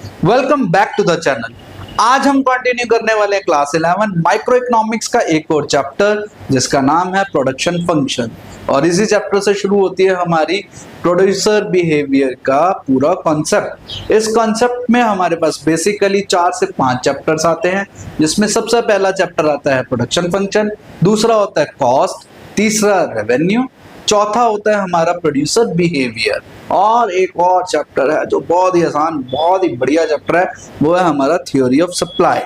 Welcome back to the channel. आज हम continue करने वाले हैं क्लास 11 माइक्रो इकोनॉमिक्स का एक और चैप्टर जिसका नाम है प्रोडक्शन फंक्शन। और इसी चैप्टर से शुरू होती है हमारी प्रोड्यूसर बिहेवियर का पूरा कॉन्सेप्ट। इस कॉन्सेप्ट में हमारे पास बेसिकली 4 से 5 चैप्टर्स आते हैं, जिसमें सबसे पहला चैप्टर आता है प्रोडक्शन फंक्शन, दूसरा होता है कॉस्ट, तीसरा रेवेन्यू, चौथा होता है हमारा प्रोड्यूसर बिहेवियर, और एक और चैप्टर है जो बहुत ही आसान बहुत ही बढ़िया चैप्टर है, वो है हमारा थ्योरी ऑफ सप्लाई।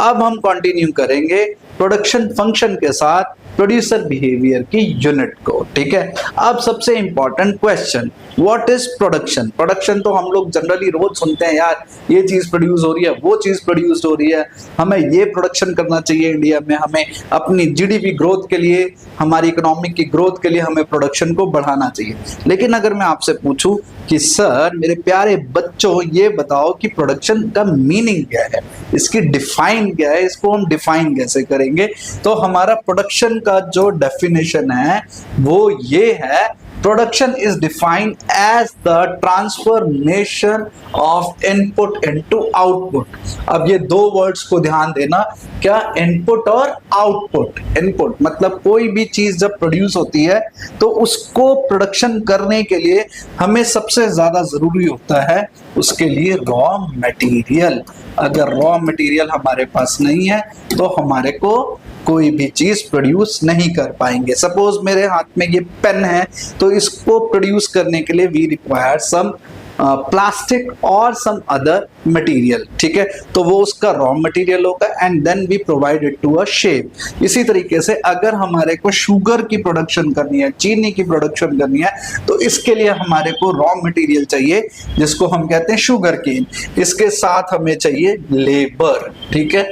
अब हम कंटिन्यू करेंगे प्रोडक्शन फंक्शन के साथ प्रोड्यूसर बिहेवियर की यूनिट को। ठीक है, अब सबसे important question, what is production? Production तो हम लोग जनरली रोज सुनते हैं, यार ये चीज प्रोड्यूस हो रही है, वो चीज प्रोड्यूस हो रही है, हमें ये प्रोडक्शन करना चाहिए इंडिया में, हमें अपनी जीडीपी ग्रोथ के लिए, हमारी इकोनॉमिक की ग्रोथ के लिए हमें प्रोडक्शन को बढ़ाना चाहिए। लेकिन अगर मैं आपसे पूछूं कि सर मेरे प्यारे बच्चों ये बताओ कि प्रोडक्शन का मीनिंग क्या है, इसकी डिफाइन क्या है, इसको हम डिफाइन कैसे करेंगे? तो हमारा प्रोडक्शन का जो डेफिनेशन है वो ये है, production is defined as the transformation of input into output. अब ये दो वर्ड्स को ध्यान देना, क्या? इनपुट और आउटपुट। इनपुट मतलब कोई भी चीज जब प्रोड्यूस होती है तो उसको प्रोडक्शन करने के लिए हमें सबसे ज्यादा जरूरी होता है उसके लिए रॉ मटेरियल। अगर रॉ मटेरियल हमारे पास नहीं है तो हमारे को कोई भी चीज प्रोड्यूस नहीं कर पाएंगे। सपोज मेरे हाथ में ये पेन है, तो इसको प्रोड्यूस करने के लिए वी रिक्वायर सम प्लास्टिक और सम अदर मटेरियल। ठीक है, तो वो उसका रॉ मटेरियल होगा and then we provide it to a shape. इसी तरीके से अगर हमारे को शुगर की प्रोडक्शन करनी है, चीनी की प्रोडक्शन करनी है, तो इसके लिए हमारे को रॉ मटेरियल चाहिए जिसको हम कहते हैं शुगर केन। इसके साथ हमें चाहिए लेबर। ठीक है,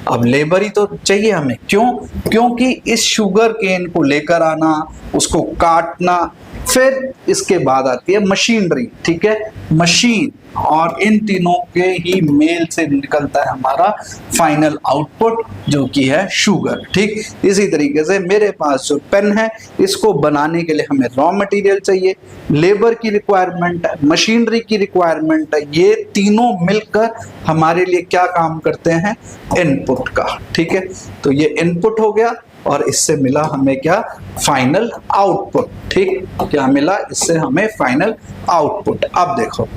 अब लेबर ही तो चाहिए हमें, क्यों? क्योंकि इस शुगर केन को लेकर आना, उसको काटना, फिर इसके बाद आती है मशीनरी। ठीक है, मशीन, और इन तीनों के ही मेल से निकलता है हमारा फाइनल आउटपुट जो कि है शुगर। ठीक, इसी तरीके से मेरे पास जो पेन है इसको बनाने के लिए हमें रॉ मटेरियल चाहिए, लेबर की रिक्वायरमेंट है, मशीनरी की रिक्वायरमेंट है, ये तीनों मिलकर हमारे लिए क्या काम करते हैं? इनपुट का। ठीक है, तो ये इनपुट हो गया और इससे मिला हमें क्या? Final output. ठीक, क्या मिला? इससे हमें फाइनल आउटपुट। अब देखो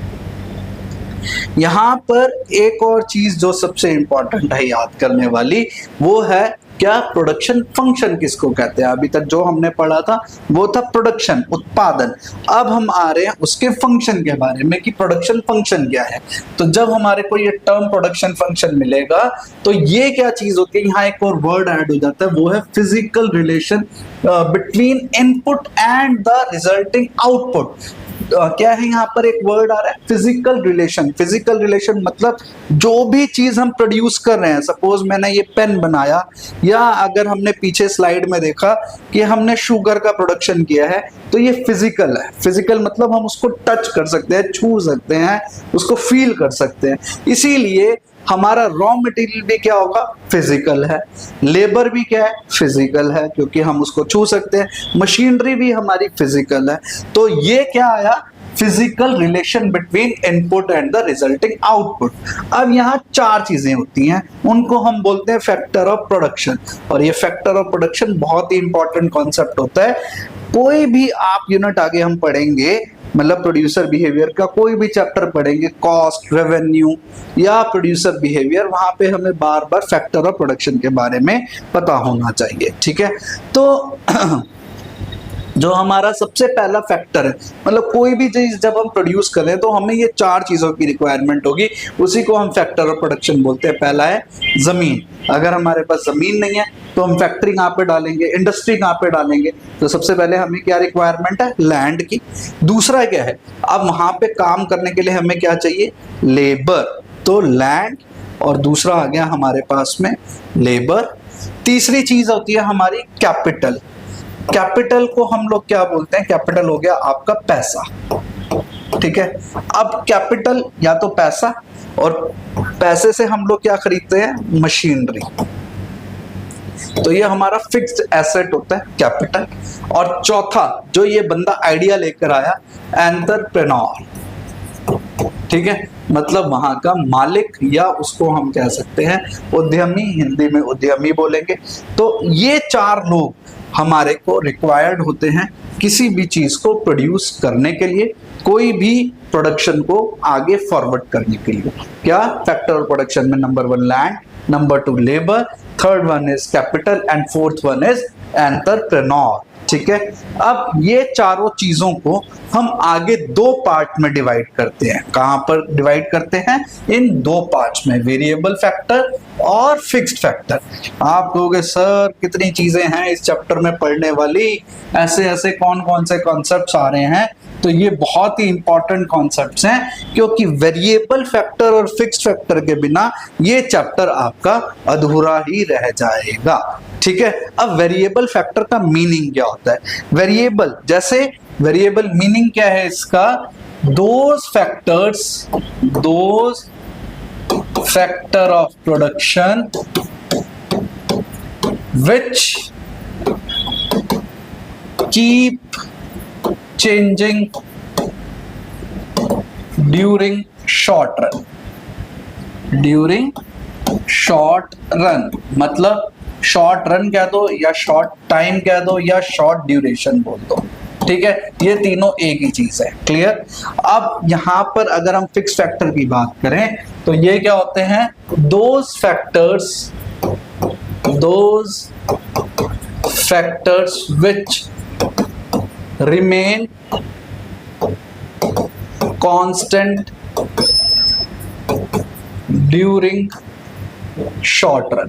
यहां पर एक और चीज जो सबसे इंपॉर्टेंट है याद करने वाली, वो है क्या? प्रोडक्शन फंक्शन किसको कहते हैं? अभी तक जो हमने पढ़ा था वो था प्रोडक्शन, उत्पादन। अब हम आ रहे हैं उसके फंक्शन के बारे में कि प्रोडक्शन फंक्शन क्या है। तो जब हमारे को ये टर्म प्रोडक्शन फंक्शन मिलेगा तो ये क्या चीज होती है? यहाँ एक और वर्ड ऐड हो जाता है, वो है physical relation between input and the resulting output. क्या है यहाँ पर एक वर्ड आ रहा है, फिजिकल रिलेशन। फिजिकल रिलेशन मतलब जो भी चीज हम प्रोड्यूस कर रहे हैं, सपोज मैंने ये पेन बनाया, या अगर हमने पीछे स्लाइड में देखा कि हमने शुगर का प्रोडक्शन किया है, तो ये फिजिकल है। फिजिकल मतलब हम उसको टच कर सकते हैं, छू सकते हैं, उसको फील कर सकते हैं। इसीलिए हमारा रॉ मटेरियल भी क्या होगा? फिजिकल है। लेबर भी क्या है? फिजिकल है, क्योंकि हम उसको छू सकते हैं। मशीनरी भी हमारी फिजिकल है। तो ये क्या आया? Physical relation between input and the resulting output. अब यहाँ 4 चीजें होती हैं, उनको हम बोलते हैं फैक्टर ऑफ प्रोडक्शन। और ये फैक्टर ऑफ प्रोडक्शन बहुत ही इंपॉर्टेंट कॉन्सेप्ट होता है। कोई भी आप यूनिट आगे हम पढ़ेंगे, मतलब प्रोड्यूसर बिहेवियर का कोई भी चैप्टर पढ़ेंगे, कॉस्ट, रेवेन्यू या प्रोड्यूसर बिहेवियर, वहां पे हमें बार बार फैक्टर ऑफ प्रोडक्शन के बारे में पता होना चाहिए। ठीक है, तो जो हमारा सबसे पहला फैक्टर है, मतलब कोई भी चीज जब हम प्रोड्यूस कर रहे हैं तो हमें ये 4 चीजों की रिक्वायरमेंट होगी, उसी को हम फैक्टर ऑफ प्रोडक्शन बोलते हैं। पहला है जमीन। अगर हमारे पास जमीन नहीं है तो हम फैक्ट्री कहाँ पे डालेंगे, इंडस्ट्री कहाँ पे डालेंगे? तो सबसे पहले हमें क्या रिक्वायरमेंट है? लैंड की। दूसरा क्या है? अब वहां पे काम करने के लिए हमें क्या चाहिए? लेबर। तो लैंड, और दूसरा आ गया हमारे पास में लेबर। तीसरी चीज होती है हमारी कैपिटल। कैपिटल को हम लोग क्या बोलते हैं? कैपिटल हो गया आपका पैसा। ठीक है, अब कैपिटल या तो पैसा, और पैसे से हम लोग क्या खरीदते हैं? मशीनरी। तो ये हमारा फिक्स्ड एसेट होता है कैपिटल। और चौथा जो ये बंदा आइडिया लेकर आया, एंटरप्रेन्योर। ठीक है, मतलब वहां का मालिक, या उसको हम कह सकते हैं उद्यमी, हिंदी में उद्यमी बोलेंगे। तो ये चार लोग हमारे को रिक्वायर्ड होते हैं किसी भी चीज को प्रोड्यूस करने के लिए, कोई भी प्रोडक्शन को आगे फॉरवर्ड करने के लिए। क्या फैक्टर ऑफ प्रोडक्शन में number 1 land, number 2 labour, third one is capital and fourth one is entrepreneur. ठीक है, अब ये चारों चीजों को हम आगे दो पार्ट में डिवाइड करते हैं। कहां पर डिवाइड करते हैं? इन दो पार्ट्स में, वेरिएबल फैक्टर और फिक्स्ड फैक्टर। आप कहोगे सर कितनी चीजें हैं इस चैप्टर में पढ़ने वाली, ऐसे ऐसे कौन कौन से कॉन्सेप्ट्स आ रहे हैं? तो ये बहुत ही इंपॉर्टेंट कॉन्सेप्ट्स हैं, क्योंकि वेरिएबल फैक्टर और फिक्स्ड फैक्टर के बिना ये चैप्टर आपका अधूरा ही रह जाएगा। ठीक है, अब वेरिएबल फैक्टर का मीनिंग क्या होता है? वेरिएबल, जैसे वेरिएबल मीनिंग क्या है इसका? Those factor of production which keep changing during short run, मतलब शॉर्ट रन कह दो या शॉर्ट टाइम कह दो या शॉर्ट ड्यूरेशन बोल दो। ठीक है, ये तीनों एक ही चीज है। क्लियर? अब यहां पर अगर हम फिक्स फैक्टर की बात करें तो ये क्या होते हैं? Those factors which remain constant during short run.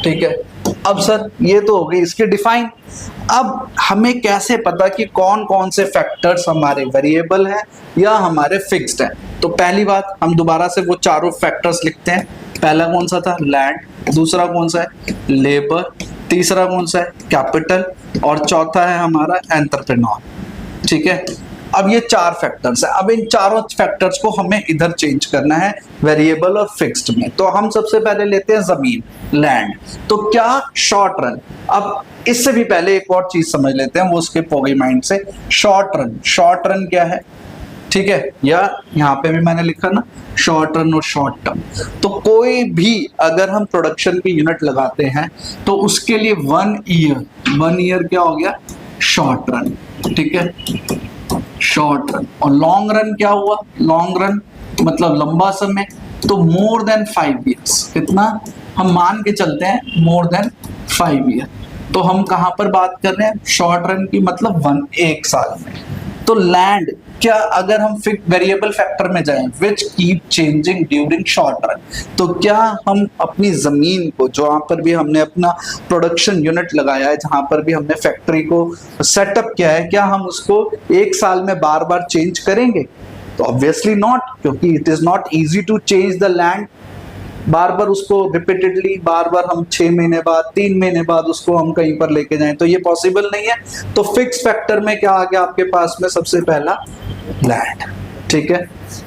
ठीक है, अब सर ये तो हो गई इसके डिफाइन। अब हमें कैसे पता कि कौन कौन से फैक्टर्स हमारे वेरिएबल हैं या हमारे फिक्स्ड हैं? तो पहली बात, हम दोबारा से वो चारों फैक्टर्स लिखते हैं। पहला कौन सा था? लैंड। दूसरा कौन सा है? लेबर। तीसरा कौन सा है? कैपिटल। और चौथा है हमारा एंटरप्रेन्योर। ठीक है, अब ये चार फैक्टर्स है। अब इन चारों फैक्टर्स को हमें इधर चेंज करना है, वेरिएबल और फिक्स्ड में। तो हम सबसे पहले लेते हैं जमीन, लैंड। तो क्या शॉर्ट रन? अब इससे भी पहले एक और चीज समझ लेते हैं, वो स्किप हो गई माइंड से। शॉर्ट रन क्या है? ठीक है, या यहाँ पे भी मैंने लिखा ना शॉर्ट रन और शॉर्ट टर्म। तो कोई भी अगर हम प्रोडक्शन की यूनिट लगाते हैं तो उसके लिए 1 ईयर क्या हो गया? Short run. ठीक है, शॉर्ट रन। और लॉन्ग रन क्या हुआ? लॉन्ग रन मतलब लंबा समय, तो मोर देन 5 ईयर्स। कितना? हम मान के चलते हैं मोर देन 5 ईयर। तो हम कहां पर बात कर रहे हैं? शॉर्ट रन की, मतलब 1 साल में। तो लैंड क्या, अगर हम वेरिएबल फैक्टर में जाएं, which keep changing during short run, तो क्या हम अपनी जमीन को, जहां पर भी हमने अपना प्रोडक्शन यूनिट लगाया है, जहां पर भी हमने फैक्ट्री को सेटअप किया है, क्या हम उसको 1 साल में बार बार चेंज करेंगे? तो ऑब्वियसली नॉट, क्योंकि it is not easy to change the land. बार बार उसको रिपीटेडली, बार बार हम 6 महीने बाद, 3 महीने बाद उसको हम कहीं पर लेके जाएं, तो ये पॉसिबल नहीं है। तो फिक्स फैक्टर में क्या आ गया आपके पास में? सबसे पहला लैंड। ठीक है,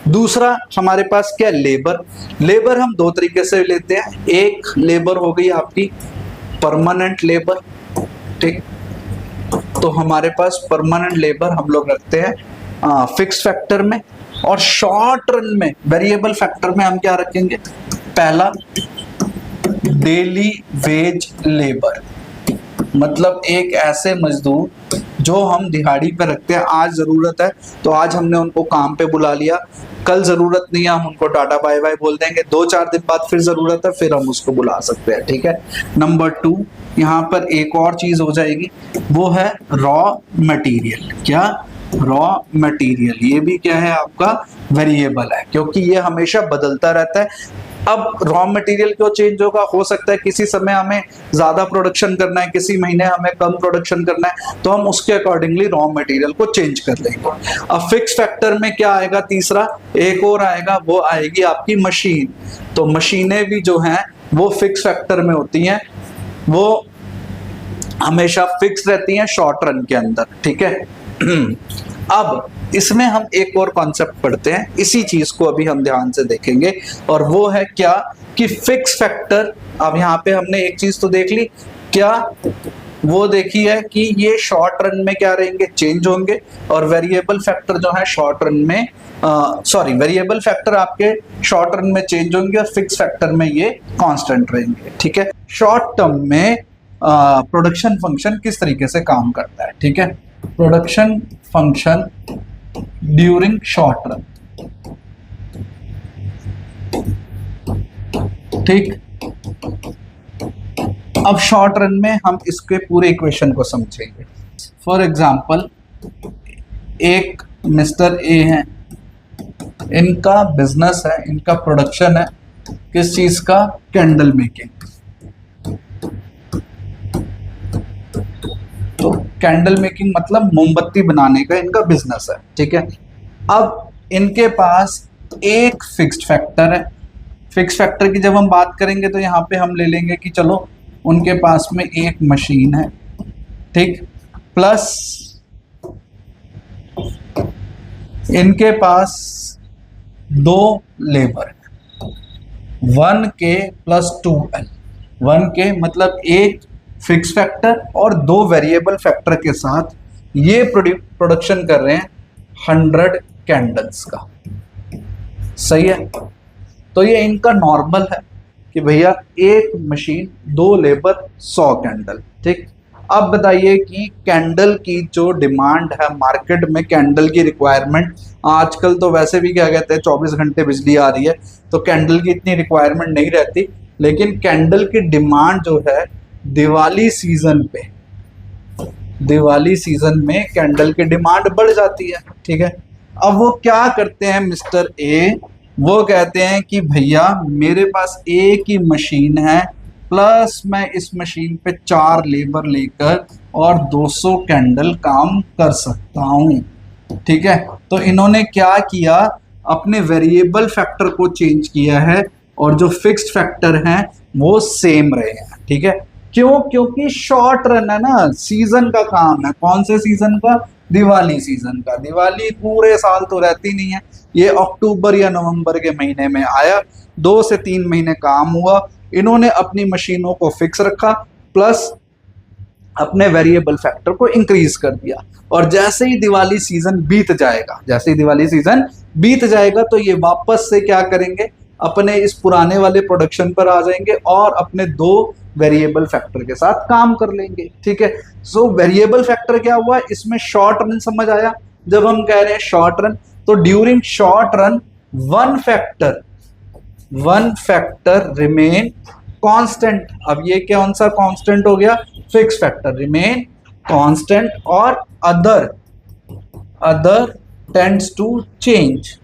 दूसरा हमारे पास क्या? लेबर हम दो तरीके से लेते हैं। एक लेबर हो गई आपकी परमानेंट लेबर। ठीक, तो हमारे पास परमानेंट लेबर हम लोग रखते हैं फिक्स फैक्टर में। और शॉर्ट रन में, वेरिएबल फैक्टर में हम क्या रखेंगे? पहला डेली वेज लेबर, मतलब एक ऐसे मजदूर जो हम दिहाड़ी पे रखते हैं। आज जरूरत है तो आज हमने उनको काम पे बुला लिया, कल जरूरत नहीं है हम उनको टाटा बाय बाय बोल देंगे, 2-4 दिन बाद फिर जरूरत है फिर हम उसको बुला सकते हैं। ठीक है, नंबर 2 यहाँ पर एक और चीज हो जाएगी, वो है रॉ मटेरियल। क्या? Raw material. ये भी क्या है? आपका वेरिएबल है, क्योंकि ये हमेशा बदलता रहता है। अब रॉ मटेरियल क्यों चेंज होगा? हो सकता है किसी समय हमें ज्यादा प्रोडक्शन करना है, किसी महीने हमें कम प्रोडक्शन करना है, तो हम उसके अकॉर्डिंगली रॉ मटेरियल को चेंज कर लेंगे। अब फिक्स फैक्टर में क्या आएगा? तीसरा एक और आएगा, वो आएगी आपकी मशीन। तो मशीनें भी जो हैं वो फिक्स फैक्टर में होती हैं, वो हमेशा फिक्स रहती हैं शॉर्ट रन के अंदर। ठीक है, अब इसमें हम एक और कॉन्सेप्ट पढ़ते हैं, इसी चीज को अभी हम ध्यान से देखेंगे, और वो है क्या? कि फिक्स फैक्टर। अब यहाँ पे हमने एक चीज तो देख ली, क्या? वो देखी है कि ये शॉर्ट रन में क्या रहेंगे, चेंज होंगे, और वेरिएबल फैक्टर जो है शॉर्ट रन में वेरिएबल फैक्टर आपके शॉर्ट रन में चेंज होंगे और फिक्स फैक्टर में ये कांस्टेंट रहेंगे। ठीक है, शॉर्ट टर्म में प्रोडक्शन फंक्शन किस तरीके से काम करता है। ठीक है, production function during short run. ठीक, अब शॉर्ट रन में हम इसके पूरे इक्वेशन को समझेंगे। फॉर एग्जाम्पल, एक मिस्टर ए है, इनका बिजनेस है, इनका प्रोडक्शन है किस चीज का, कैंडल मेकिंग। तो कैंडल मेकिंग मतलब मोमबत्ती बनाने का इनका बिजनेस है। ठीक है, अब इनके पास एक फिक्स्ड फैक्टर है। फिक्स फैक्टर की जब हम बात करेंगे तो यहाँ पे हम ले लेंगे कि चलो उनके पास में एक मशीन है, ठीक, प्लस इनके पास 2 labour, 1K plus 2L। 1K मतलब एक फिक्स फैक्टर और 2 वेरिएबल फैक्टर के साथ ये प्रोडक्शन कर रहे हैं 100 कैंडल्स का। सही है, तो ये इनका नॉर्मल है कि भैया एक मशीन 2 लेबर 100 कैंडल। ठीक, अब बताइए कि कैंडल की जो डिमांड है मार्केट में, कैंडल की रिक्वायरमेंट आजकल तो वैसे भी क्या कहते हैं 24 घंटे बिजली आ रही है, तो कैंडल की इतनी रिक्वायरमेंट नहीं रहती, लेकिन कैंडल की डिमांड जो है दिवाली सीजन पे, दिवाली सीजन में कैंडल की डिमांड बढ़ जाती है। ठीक है, अब वो क्या करते हैं मिस्टर ए, वो कहते हैं कि भैया मेरे पास एक ही मशीन है, प्लस मैं इस मशीन पे 4 लेबर लेकर और 200 कैंडल काम कर सकता हूँ। ठीक है, तो इन्होंने क्या किया, अपने वेरिएबल फैक्टर को चेंज किया है और जो फिक्स्ड फैक्टर हैं वो सेम रहे हैं। ठीक है, क्यों, क्योंकि शॉर्ट रन है ना, सीजन का काम है। कौन से सीजन का, दिवाली सीजन का। दिवाली पूरे साल तो रहती नहीं है, ये अक्टूबर या नवंबर के महीने में आया, 2 से 3 महीने काम हुआ, इन्होंने अपनी मशीनों को फिक्स रखा प्लस अपने वेरिएबल फैक्टर को इंक्रीज कर दिया। और जैसे ही दिवाली सीजन बीत जाएगा, जैसे ही दिवाली सीजन बीत जाएगा तो ये वापस से क्या करेंगे, अपने इस पुराने वाले प्रोडक्शन पर आ जाएंगे और अपने 2 वेरिएबल फैक्टर के साथ काम कर लेंगे। ठीक है, सो वेरिएबल फैक्टर क्या हुआ, इसमें शॉर्ट रन समझ आया। जब हम कह रहे हैं शॉर्ट रन, तो during short run one factor remain constant. अब ये कौन सा कांस्टेंट हो गया, फिक्स फैक्टर रिमेन कांस्टेंट, और अदर टेंड्स टू चेंज।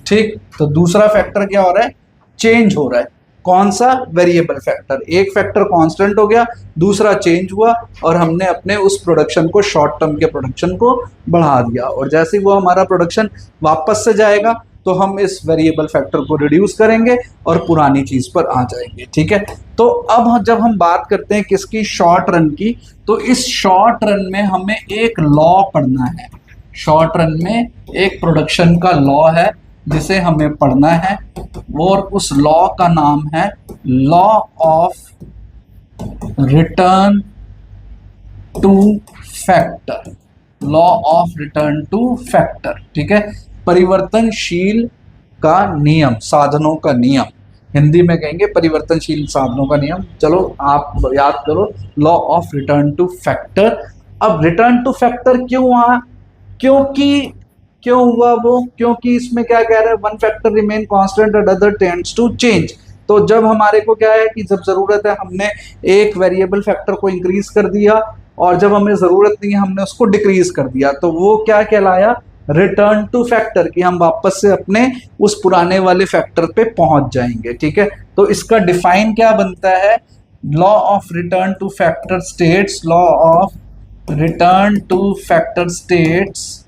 ठीक, तो दूसरा फैक्टर क्या हो रहा है, चेंज हो रहा है। कौन सा, वेरिएबल फैक्टर। एक फैक्टर कांस्टेंट हो गया, दूसरा चेंज हुआ, और हमने अपने उस प्रोडक्शन को, शॉर्ट टर्म के प्रोडक्शन को बढ़ा दिया। और जैसे ही वो हमारा प्रोडक्शन वापस से जाएगा तो हम इस वेरिएबल फैक्टर को रिड्यूस करेंगे और पुरानी चीज पर आ जाएंगे। ठीक है, तो अब जब हम बात करते हैं किसकी, शॉर्ट रन की, तो इस शॉर्ट रन में हमें एक लॉ पढ़ना है। शॉर्ट रन में एक प्रोडक्शन का लॉ है जिसे हमें पढ़ना है, और उस लॉ का नाम है law of return to factor. Law of return to factor. ठीक है, परिवर्तनशील का नियम, साधनों का नियम, हिंदी में कहेंगे परिवर्तनशील साधनों का नियम। चलो आप याद करो, law of return to factor. अब रिटर्न टू फैक्टर क्यों हुआ, क्यों हुआ वो, क्योंकि इसमें क्या कह रहा है, one factor remain constant and other tends to change. तो जब हमारे को क्या है कि जब जरूरत है हमने एक वेरिएबल फैक्टर को इंक्रीज कर दिया, और जब हमें जरूरत नहीं है हमने उसको डिक्रीज कर दिया, तो वो क्या कहलाया, रिटर्न टू फैक्टर, कि हम वापस से अपने उस पुराने वाले फैक्टर पे पहुंच जाएंगे। ठीक है, तो इसका डिफाइन क्या बनता है, law of return to factor states, law of return to factor states,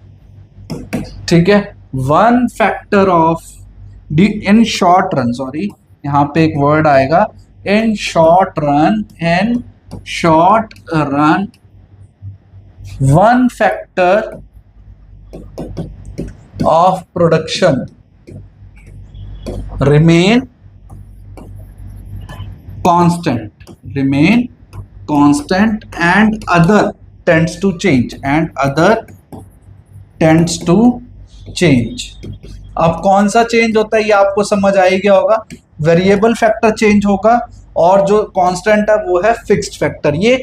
ठीक है, one factor of in short run, sorry यहां पे एक वर्ड आएगा, in short run one factor of production remain constant constant and other tends to change, and other tends to change. अब कौन सा change होता है ये आपको समझ आ ही गया होगा, वेरिएबल फैक्टर चेंज होगा और जो कांस्टेंट है वो है फिक्स्ड फैक्टर, ये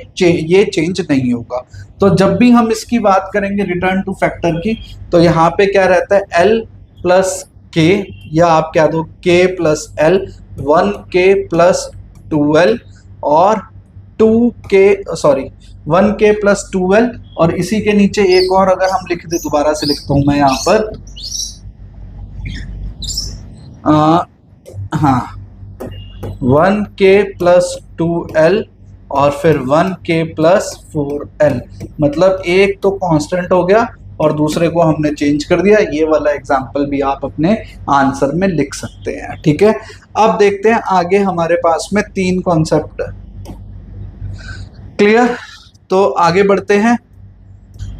चेंज नहीं होगा। तो जब भी हम इसकी बात करेंगे रिटर्न टू फैक्टर की, तो यहाँ पे क्या रहता है L प्लस के, या आप क्या दो K plus L, 1K plus 2L और 1K प्लस 2L, और इसी के नीचे एक और अगर हम लिख दे, दोबारा से लिखता हूं मैं यहाँ पर, हाँ 1K प्लस 2L और फिर 1K प्लस 4L, मतलब एक तो कांस्टेंट हो गया और दूसरे को हमने चेंज कर दिया। ये वाला एग्जांपल भी आप अपने आंसर में लिख सकते हैं, ठीक है। अब देखते हैं आगे, हमारे पास में 3 कॉन्सेप्ट है, क्लियर। तो आगे बढ़ते हैं।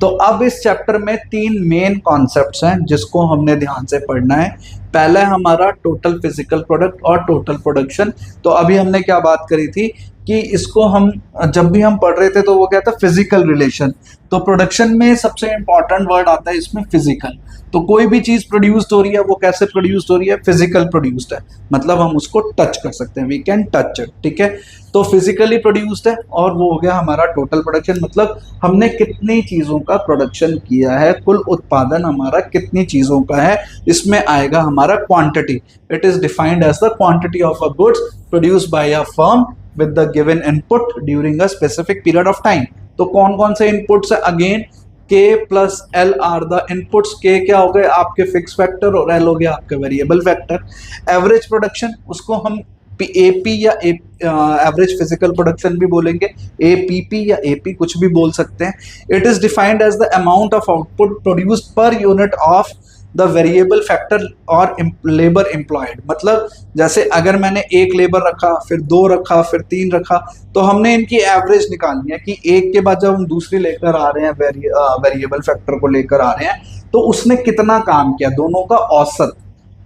तो अब इस चैप्टर में 3 मेन कॉन्सेप्ट्स हैं जिसको हमने ध्यान से पढ़ना है। पहला है हमारा टोटल फिजिकल प्रोडक्ट और टोटल प्रोडक्शन। तो अभी हमने क्या बात करी थी कि इसको हम जब भी हम पढ़ रहे थे तो वो क्या था, फिजिकल रिलेशन। तो प्रोडक्शन में सबसे इंपॉर्टेंट वर्ड आता है इसमें फिजिकल। तो कोई भी चीज प्रोड्यूस्ड हो रही है वो कैसे प्रोड्यूस्ड हो रही है, फिजिकल प्रोड्यूस्ड है, मतलब हम उसको टच कर सकते हैं, वी कैन टच इट, ठीक है। तो फिजिकली प्रोड्यूस्ड है और वो हो गया हमारा टोटल प्रोडक्शन, मतलब हमने कितनी चीजों का प्रोडक्शन किया है, कुल उत्पादन हमारा कितनी चीजों का है, इसमें आएगा हमारा quantity. It is defined as the quantity of a goods produced by a firm with the given input during a specific period of time। तो कौन कौन से inputs है, again K plus L are the inputs. K क्या हो गए आपके fix factor और L हो गया आपका वेरिएबल फैक्टर। एवरेज प्रोडक्शन, उसको हम AP या एवरेज फिजिकल प्रोडक्शन भी बोलेंगे, APP या AP कुछ भी बोल सकते हैं। It is defined as the amount of output produced per unit of the variable factor और लेबर एम्प्लॉयड। मतलब जैसे अगर मैंने एक लेबर रखा, फिर 2 रखा, फिर 3 रखा, तो हमने इनकी एवरेज निकालनी है कि एक के बाद जब हम दूसरी लेकर आ रहे हैं, वेरिएबल फैक्टर को लेकर आ रहे हैं, तो उसने कितना काम किया, दोनों का औसत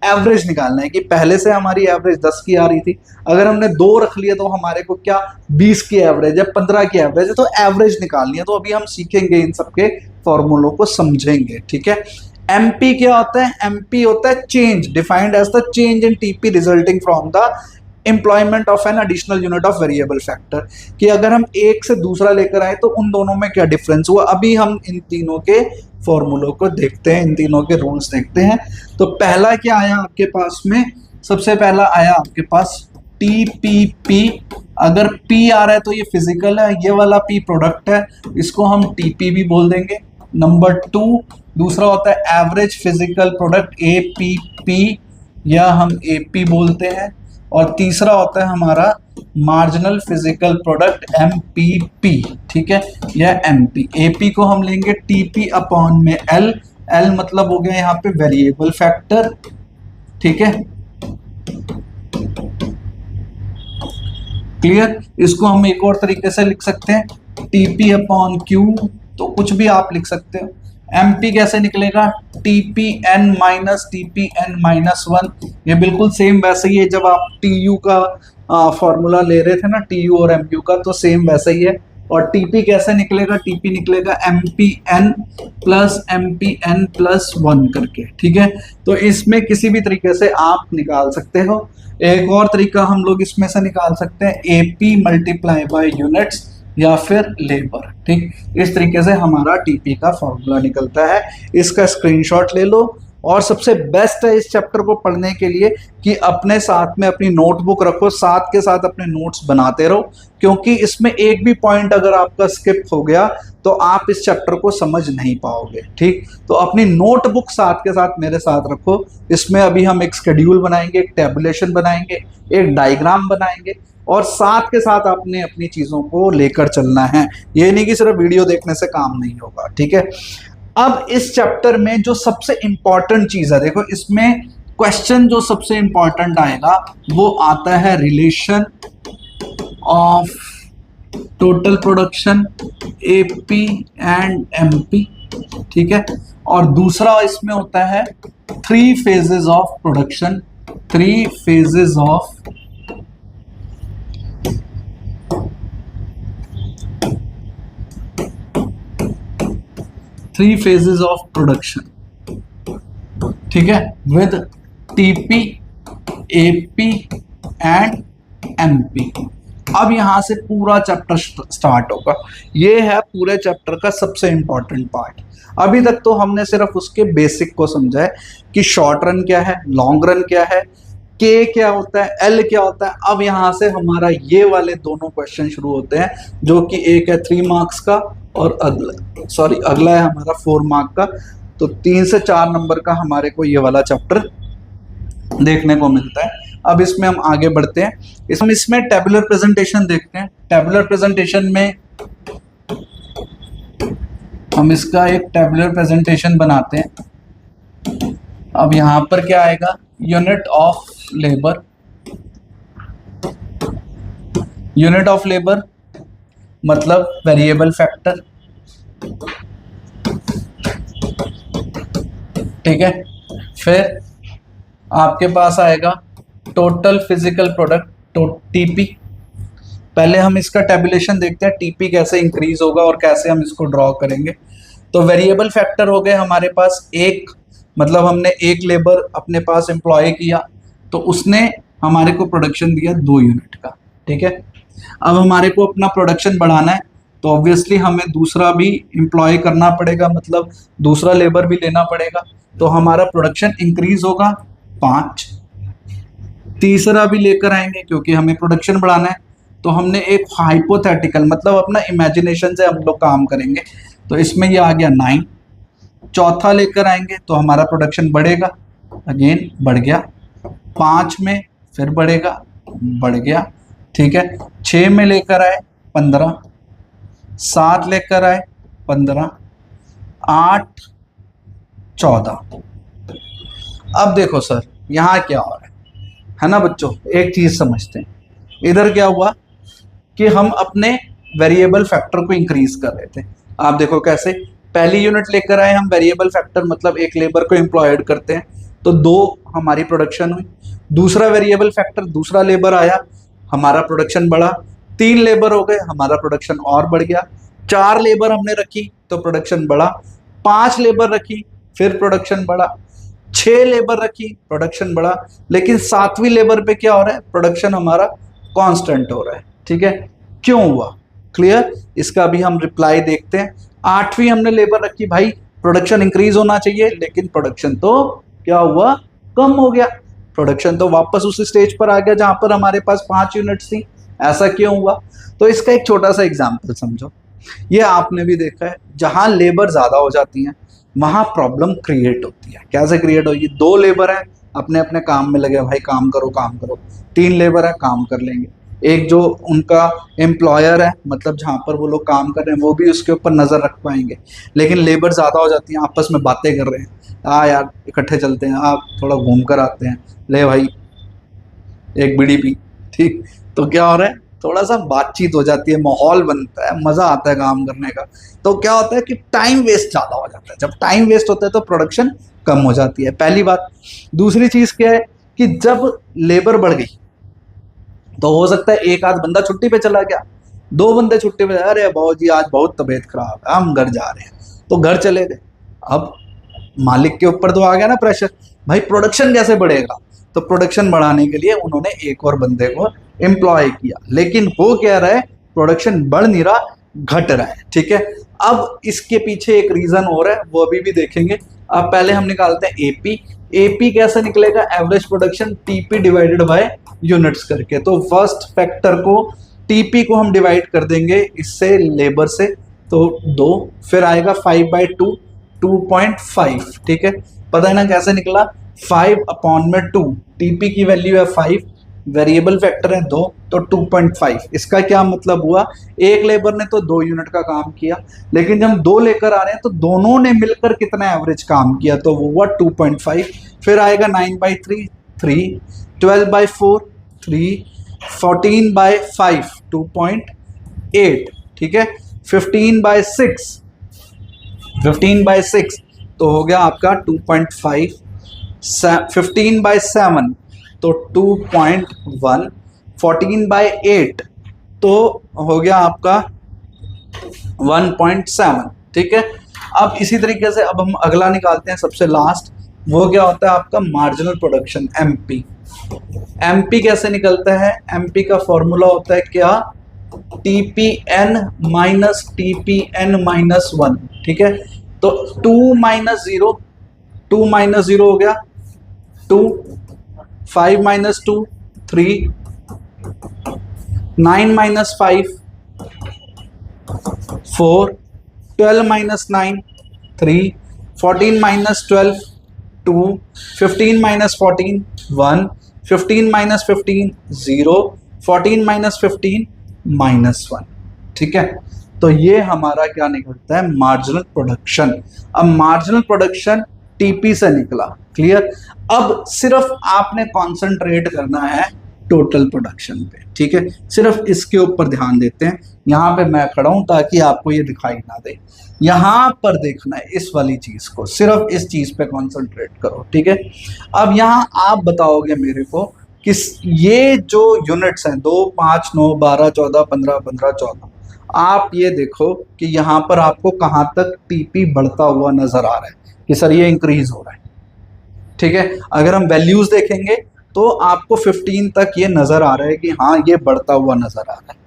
एवरेज निकालना है कि पहले से हमारी एवरेज 10 की आ रही थी, अगर हमने 2 रख लिया तो हमारे को क्या 20 की एवरेज है, 15 की एवरेज है, तो एवरेज निकालनी है। तो अभी हम सीखेंगे इन सबके फॉर्मूलों को समझेंगे, ठीक है। MP क्या होता है, MP होता है change, defined as the change in TP resulting from the employment of an additional unit of variable factor, कि अगर हम एक से दूसरा लेकर आए तो उन दोनों में क्या डिफरेंस हुआ। अभी हम इन तीनों के फॉर्मूलों को देखते हैं, इन तीनों के रूल्स देखते हैं। तो पहला क्या आया आपके पास में, सबसे पहला आया आपके पास TPP। अगर P आ रहा है तो ये फिजिकल है, ये वाला P प्रोडक्ट है, इसको हम TP भी बोल देंगे। नंबर 2 दूसरा होता है एवरेज फिजिकल प्रोडक्ट, APP या हम AP बोलते हैं। और तीसरा होता है हमारा मार्जिनल फिजिकल प्रोडक्ट, MPP, ठीक है, या MP। AP को हम लेंगे TP अपॉन में L, L मतलब हो गया यहाँ पे वेरिएबल फैक्टर, ठीक है, क्लियर। इसको हम एक और तरीके से लिख सकते हैं TP अपॉन Q, तो कुछ भी आप लिख सकते हो। MP कैसे निकलेगा, TPN माइनस TPN माइनस 1, ये बिल्कुल सेम वैसे ही है जब आप TU का फॉर्मूला ले रहे थे ना, TU और MU का, तो सेम वैसा ही है। और TP कैसे निकलेगा, TP निकलेगा MPN प्लस 1 करके, ठीक है। तो इसमें किसी भी तरीके से आप निकाल सकते हो। एक और तरीका हम लोग इसमें से निकाल सकते हैं AP मल्टीप्लाई बाय यूनिट्स या फिर लेबर, ठीक। इस तरीके से हमारा TP का फॉर्मूला निकलता है। इसका स्क्रीनशॉट ले लो। और सबसे बेस्ट है इस चैप्टर को पढ़ने के लिए कि अपने साथ में अपनी नोटबुक रखो, साथ के साथ अपने नोट्स बनाते रहो, क्योंकि इसमें एक भी पॉइंट अगर आपका स्किप हो गया तो आप इस चैप्टर को समझ नहीं पाओगे, ठीक। तो अपनी नोटबुक साथ के साथ मेरे साथ रखो। इसमें अभी हम एक शेड्यूल बनाएंगे, एक टेबुलेशन बनाएंगे, एक डायग्राम बनाएंगे, और साथ के साथ आपने अपनी चीजों को लेकर चलना है। ये नहीं कि सिर्फ वीडियो देखने से काम नहीं होगा, ठीक है। अब इस चैप्टर में जो सबसे इंपॉर्टेंट चीज है, देखो इसमें क्वेश्चन जो सबसे इंपॉर्टेंट आएगा वो आता है relation of total production AP and MP, ठीक है। और दूसरा इसमें होता है 3 phases of production, 3 phases of 3 phases of production, ठीक है, with TP, AP and MP. अब यहां से पूरा चैप्टर स्टार्ट होगा। ये है पूरे चैप्टर का सबसे इंपॉर्टेंट पार्ट। अभी तक तो हमने सिर्फ उसके बेसिक को समझा है कि शॉर्ट रन क्या है, लॉन्ग रन क्या है, के क्या होता है, एल क्या होता है। अब यहां से हमारा ये वाले दोनों क्वेश्चन शुरू होते हैं, जो कि एक है 3 मार्क्स का और अगला है हमारा 4 मार्क का। तो 3 से 4 नंबर का हमारे को ये वाला चैप्टर देखने को मिलता है। अब इसमें हम आगे बढ़ते हैं। इसमें टेबुलर प्रेजेंटेशन देखते हैं। टेबुलर प्रेजेंटेशन में हम इसका एक टेबुलर प्रेजेंटेशन बनाते हैं। अब यहां पर क्या आएगा, unit of labour. Unit of labour मतलब वेरिएबल फैक्टर, ठीक है। फिर आपके पास आएगा टोटल फिजिकल प्रोडक्ट, टीपी। पहले हम इसका टेबुलेशन देखते हैं, टीपी कैसे इंक्रीज होगा और कैसे हम इसको ड्रॉ करेंगे। तो वेरिएबल फैक्टर हो गए हमारे पास एक, मतलब हमने एक लेबर अपने पास एम्प्लॉय किया तो उसने हमारे को प्रोडक्शन दिया 2 यूनिट का, ठीक है। अब हमारे को अपना प्रोडक्शन बढ़ाना है तो ऑब्वियसली हमें दूसरा भी एम्प्लॉय करना पड़ेगा, मतलब दूसरा लेबर भी लेना पड़ेगा। तो हमारा प्रोडक्शन इंक्रीज होगा 5। तीसरा भी लेकर आएंगे क्योंकि हमें प्रोडक्शन बढ़ाना है। तो हमने एक हाइपोथेटिकल, मतलब अपना इमेजिनेशन से हम लोग काम करेंगे। तो इसमें ये आ गया 9। चौथा लेकर आएंगे तो हमारा प्रोडक्शन बढ़ेगा, अगेन बढ़ गया। 5 में फिर बढ़ेगा, बढ़ गया, ठीक है। 6 में लेकर आए 15, 7 लेकर आए 15, 8, 14। अब देखो सर यहाँ क्या हो रहा है ना बच्चों, एक चीज समझते हैं। इधर क्या हुआ कि हम अपने वेरिएबल फैक्टर को इंक्रीज कर रहे थे। आप देखो कैसे, पहली यूनिट लेकर आए हम वेरिएबल फैक्टर, मतलब एक लेबर को एम्प्लॉयड करते हैं तो 2 हमारी प्रोडक्शन हुई। दूसरा वेरिएबल फैक्टर, दूसरा लेबर आया, हमारा प्रोडक्शन बढ़ा। 3 लेबर हो गए, हमारा प्रोडक्शन और बढ़ गया। 4 लेबर हमने रखी तो प्रोडक्शन बढ़ा। 5 लेबर रखी फिर प्रोडक्शन बढ़ा। 6 लेबर रखी, प्रोडक्शन बढ़ा। लेकिन 7वीं लेबर पे क्या हो रहा है, प्रोडक्शन हमारा कांस्टेंट हो रहा है, ठीक है। क्यों हुआ, क्लियर? इसका भी हम रिप्लाई देखते हैं। 8वीं हमने लेबर रखी, भाई प्रोडक्शन इंक्रीज होना चाहिए लेकिन प्रोडक्शन तो क्या हुआ, कम हो गया। प्रोडक्शन तो वापस उस स्टेज पर आ गया जहां पर हमारे पास 5 यूनिट्स थी। ऐसा क्यों हुआ? तो इसका एक छोटा सा एग्जांपल समझो। ये आपने भी देखा है, जहां लेबर ज्यादा हो जाती है वहां प्रॉब्लम क्रिएट होती है। कैसे क्रिएट होगी? 2 लेबर है अपने अपने काम में लगे, भाई काम करो काम करो। 3 लेबर है, काम कर लेंगे। एक जो उनका एम्प्लॉयर है, मतलब जहां पर वो लोग काम कर रहे हैं, वो भी उसके ऊपर नजर रख पाएंगे। लेकिन लेबर ज्यादा हो जाती है, आपस में बातें कर रहे हैं, यार इकट्ठे चलते हैं, आप थोड़ा घूम कर आते हैं, ले भाई एक बीड़ी पी, ठीक। तो क्या हो रहा है, थोड़ा सा बातचीत हो जाती है, माहौल बनता है, मजा आता है काम करने का। तो क्या होता है कि टाइम वेस्ट ज्यादा हो जाता है। जब टाइम वेस्ट होता है तो प्रोडक्शन कम हो जाती है, पहली बात। दूसरी चीज क्या है कि जब लेबर बढ़ गई तो हो सकता है एक आध बंदा छुट्टी पे चला गया, 2 बंदे छुट्टी पे, अरे बाबू जी आज बहुत तबीयत खराब है, हम घर जा रहे हैं, तो घर चले गए। अब मालिक के ऊपर तो आ गया ना प्रेशर, भाई प्रोडक्शन कैसे बढ़ेगा? तो प्रोडक्शन बढ़ाने के लिए उन्होंने एक और बंदे को एम्प्लॉय किया, लेकिन वो कह रहा है प्रोडक्शन बढ़ नहीं रहा, घट रहा है, ठीक है। अब इसके पीछे एक रीजन और है, वो अभी भी देखेंगे। अब पहले हम निकालते हैं एपी। एपी कैसे निकलेगा? Average production TP divided by units करके। तो फर्स्ट फैक्टर को, टीपी को हम डिवाइड कर देंगे इससे, लेबर से, तो 2, फिर आएगा 5/2, 2.5, ठीक है। पता है ना कैसे निकला? 5/2, टीपी की वैल्यू है 5, वेरिएबल फैक्टर है 2, तो 2.5। इसका क्या मतलब हुआ, एक लेबर ने तो 2 यूनिट का काम किया, लेकिन जब 2 लेकर आ रहे हैं तो दोनों ने मिलकर कितना एवरेज काम किया, तो वो हुआ 2.5। फिर आएगा 9/3, 3, 12/4, 3, 14/5, 2.8, ठीक है। 15/6, 15/6 तो हो गया आपका 2.5। 15/7 तो 2.1, 14/8 तो हो गया आपका 1.7, ठीक है। अब इसी तरीके से अब हम अगला निकालते हैं सबसे लास्ट, वो क्या होता है आपका मार्जिनल प्रोडक्शन, एमपी। एमपी कैसे निकलता है? एमपी का फॉर्मूला होता है क्या? टीपीएन माइनस टीपीएन माइनस 1, ठीक है। तो 2 माइनस 0, 2 माइनस 0 हो गया 2, 5 minus 2 3, 9 minus 5 4, 12 minus 9 3, 14 minus 12 2, 15 minus 14 1, 15 minus 15 0, 14 minus 15 minus 1, ठीक है। तो ये हमारा क्या निकलता है? Marginal production. अब मार्जिनल प्रोडक्शन टीपी से निकला, क्लियर। अब सिर्फ आपने कॉन्सेंट्रेट करना है टोटल प्रोडक्शन पे, ठीक है। सिर्फ इसके ऊपर ध्यान देते हैं। यहां पे मैं खड़ा हूं ताकि आपको ये दिखाई ना दे। यहां पर देखना है इस वाली चीज को, सिर्फ इस चीज पे कॉन्सेंट्रेट करो, ठीक है। अब यहां आप बताओगे मेरे को कि ये जो यूनिट्स हैं 2, 5, 9, 12, 14, 15, 15, 14, आप ये देखो कि यहां पर आपको कहां तक टीपी बढ़ता हुआ नजर आ रहा है कि सर ये इंक्रीज हो रहा है, ठीक है। अगर हम वैल्यूज देखेंगे तो आपको 15 तक ये नजर आ रहा है कि हाँ ये बढ़ता हुआ नजर आ रहा है,